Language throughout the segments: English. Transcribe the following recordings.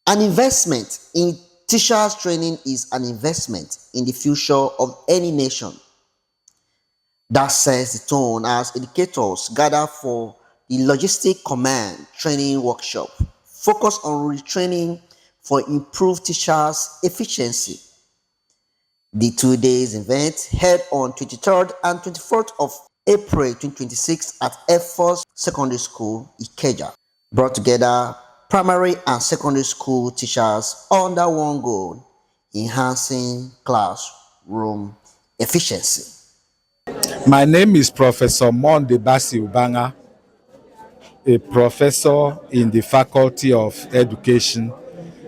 An investment in teachers training is an investment in the future of any nation. That sets the tone as educators gather for the Logistic Command Training Workshop, focused on retraining for improved teachers' efficiency. The 2 days event held on 23rd and 24th of April 2026 at Airforce Secondary School, Ikeja, brought together primary and secondary school teachers under one goal: enhancing classroom efficiency. My name is Professor Monde Basi Ubanga, a professor in the Faculty of Education,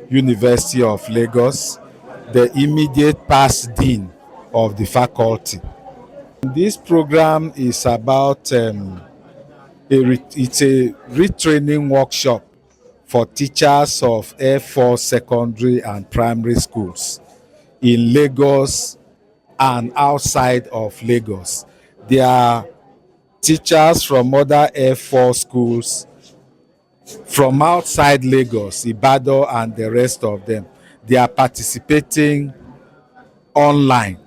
University of Lagos, the immediate past dean of the faculty. This program is about it's a retraining workshop for teachers of Air Force secondary and primary schools in Lagos and outside of Lagos. There are teachers from other Air Force schools from outside Lagos, Ibadan, and the rest of them. They are participating online.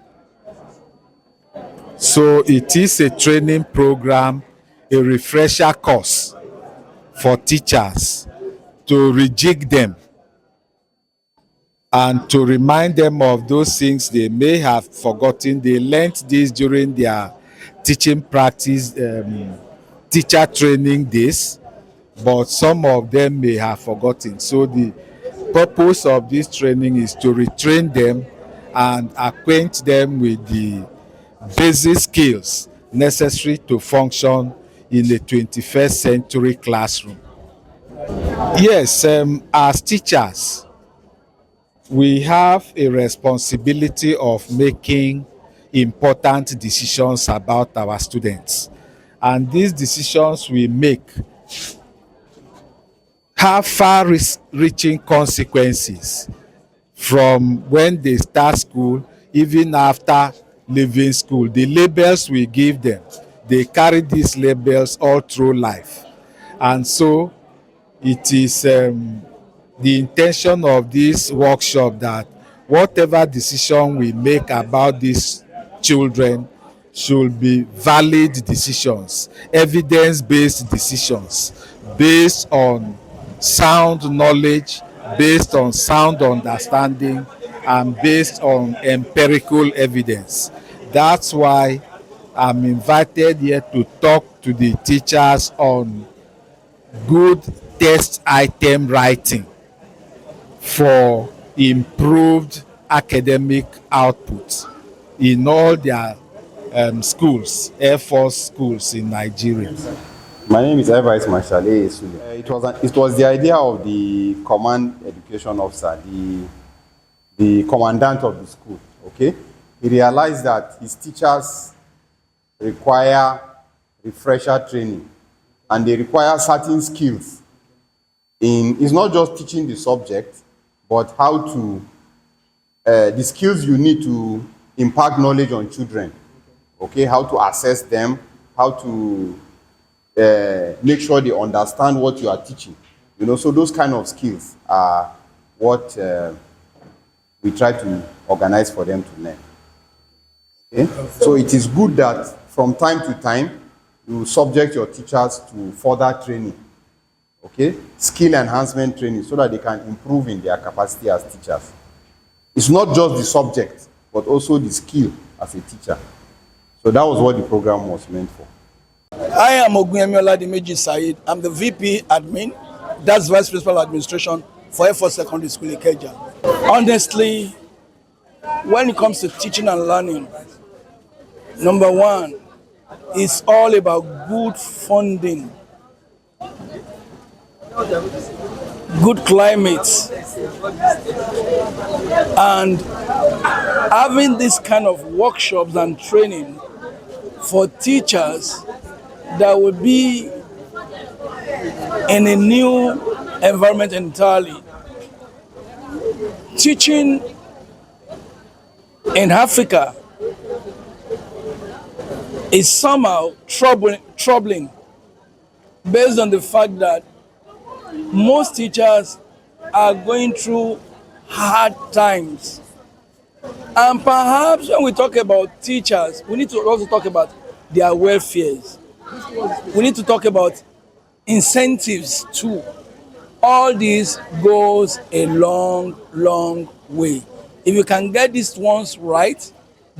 So it is a training program, a refresher course for teachers to rejig them and to remind them of those things they may have forgotten. They learnt this during their teaching practice, teacher training days, but some of them may have forgotten. So the purpose of this training is to retrain them and acquaint them with the basic skills necessary to function in the 21st century classroom. Yes, as teachers, we have a responsibility of making important decisions about our students. And these decisions we make have far-reaching consequences from when they start school, even after leaving school. The labels we give them, they carry these labels all through life. And so it is the intention of this workshop that whatever decision we make about these children should be valid decisions, evidence-based decisions, based on sound knowledge, based on sound understanding, and based on empirical evidence. That's why I'm invited here to talk to the teachers on good test item writing for improved academic output in all their schools, Air Force schools in Nigeria. My name is Airforce Marshal Sule. It was the idea of the command education officer, the commandant of the school. Okay, he realized that his teachers require refresher training, and they require certain skills. It's not just teaching the subject, but how to the skills you need to impart knowledge on children. Okay, how to assess them, how to make sure they understand what you are teaching. You know, so those kind of skills are what we try to organize for them to learn. Okay? So it is good that from time to time you subject your teachers to further training. Okay, skill enhancement training, so that they can improve in their capacity as teachers. It's not just the subject, but also the skill as a teacher. So that was what the program was meant for. I am Ogunyemiola Dimeji Said. I'm the VP admin, that's Vice Principal Administration for Airforce Secondary School Ikeja. Honestly, when it comes to teaching and learning, number one, it's all about good funding, good climate, and having this kind of workshops and training for teachers that will be in a new environment entirely. Teaching in Africa is somehow troubling based on the fact that most teachers are going through hard times. And perhaps when we talk about teachers, we need to also talk about their welfares. We need to talk about incentives too. All this goes a long, long way. If you can get these ones right,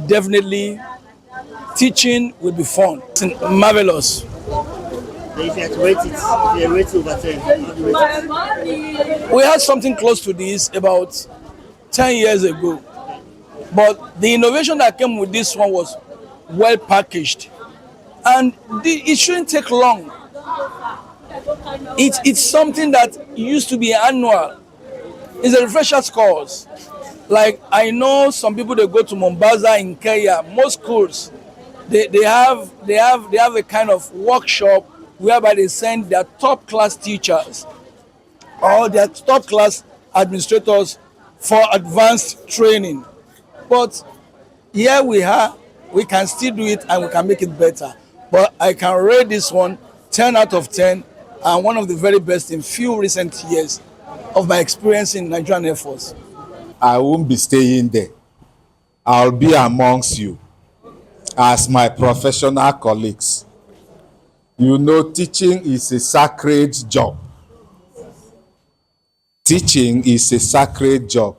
definitely teaching will be fun. It's marvelous. If you had to rate it, if you rate it over 10, how do you rate it? We had something close to this about 10 years ago. But the innovation that came with this one was well packaged. And it shouldn't take long. It's something that used to be annual. It's a refresher course. Like I know some people they go to Mombasa in Kenya. Most schools they have a kind of workshop whereby they send their top class teachers or their top class administrators for advanced training. But here we are, we can still do it and we can make it better. But I can rate this one 10 out of 10 and one of the very best in few recent years of my experience in Nigerian Air Force. I won't be staying there. I'll be amongst you as my professional colleagues. You know, teaching is a sacred job. Teaching is a sacred job.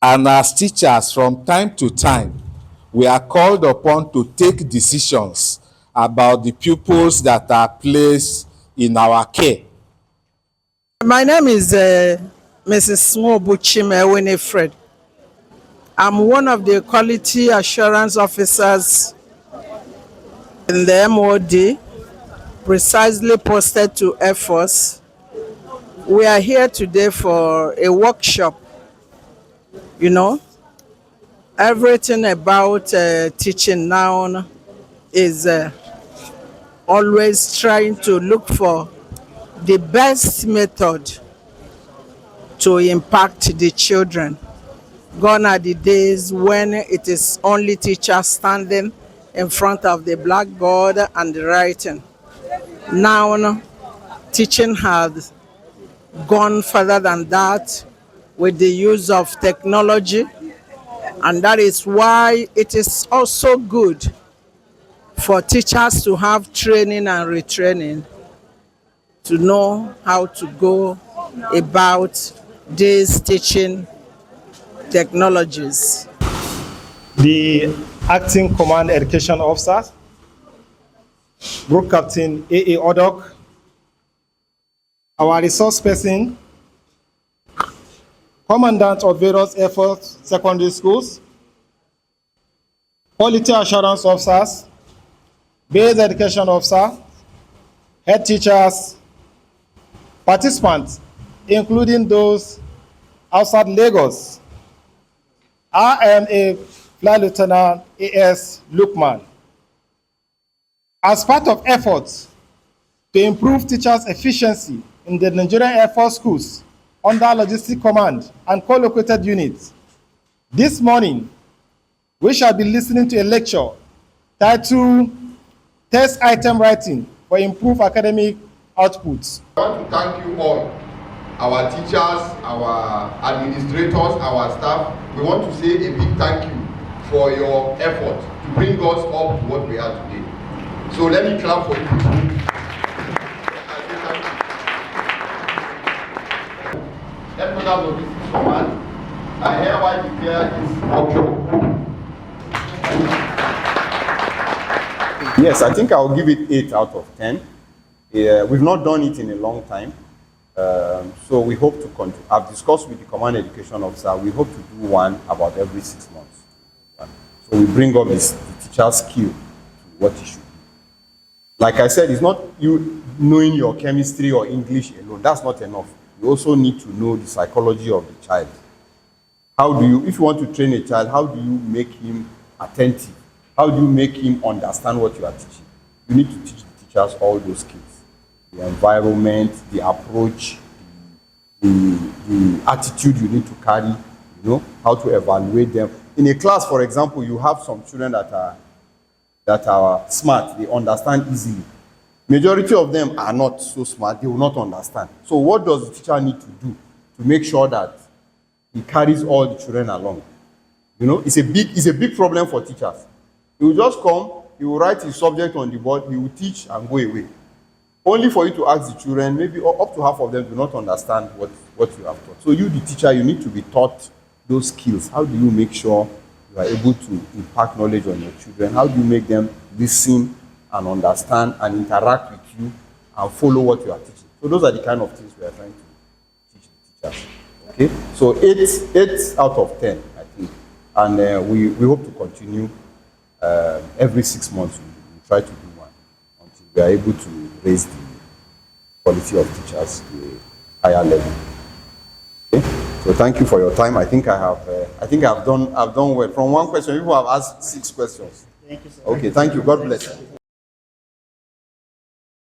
And as teachers, from time to time, we are called upon to take decisions about the pupils that are placed in our care. My name is Mrs. Smobuchime Winifred. I'm one of the quality assurance officers in the MOD, precisely posted to Airforce. We are here today for a workshop. You know, everything about teaching now is always trying to look for the best method to impact the children. Gone are the days when it is only teachers standing in front of the blackboard and writing. Now, teaching has gone further than that with the use of technology, and that is why it is also good for teachers to have training and retraining to know how to go about these teaching technologies. The Acting Command Education Officer, Group Captain A.A. Odok, our resource person, Commandant of various Air Force secondary schools, Quality Assurance Officers, Base Education Officer, head teachers, participants, including those outside Lagos. I am a Flight Lieutenant A.S. Lukman. As part of efforts to improve teachers' efficiency in the Nigerian Air Force schools under Logistic Command and co-located units, this morning we shall be listening to a lecture titled Test Item Writing for Improved Academic Outputs. I want to thank you all, our teachers, our administrators, our staff. We want to say a big thank you for your effort to bring us up to what we are today. So let me clap for you. Headquarters of this command, I hereby declare this workshop. Yes, I think I'll give it 8 out of 10. We've not done it in a long time. So we hope to continue. I've discussed with the command education officer. We hope to do one about every 6 months. So we bring up the teacher's skill to what it should be. Like I said, it's not you knowing your chemistry or English alone. That's not enough. You also need to know the psychology of the child. How do you, if you want to train a child, how do you make him attentive? How do you make him understand what you are teaching? You need to teach the teachers all those skills. The environment, the approach, the attitude you need to carry, you know, how to evaluate them. In a class, for example, you have some children that are smart, they understand easily. Majority of them are not so smart, they will not understand. So what does the teacher need to do to make sure that he carries all the children along. You know, it's a big problem for teachers. He will just come, he will write his subject on the board, he will teach and go away. Only for you to ask the children, maybe up to half of them do not understand what you have taught. So you, the teacher, you need to be taught those skills. How do you make sure you are able to impart knowledge on your children? How do you make them listen and understand and interact with you and follow what you are teaching? So those are the kind of things we are trying to teach the teachers. Okay, so 8 out of 10, I think, and we hope to continue. Every 6 months we try to do one until we are able to raise the quality of teachers to a higher level. Okay, so thank you for your time. I think I've done well. From one question, people have asked 6 questions. Thank you, sir. Okay, thank you. God bless.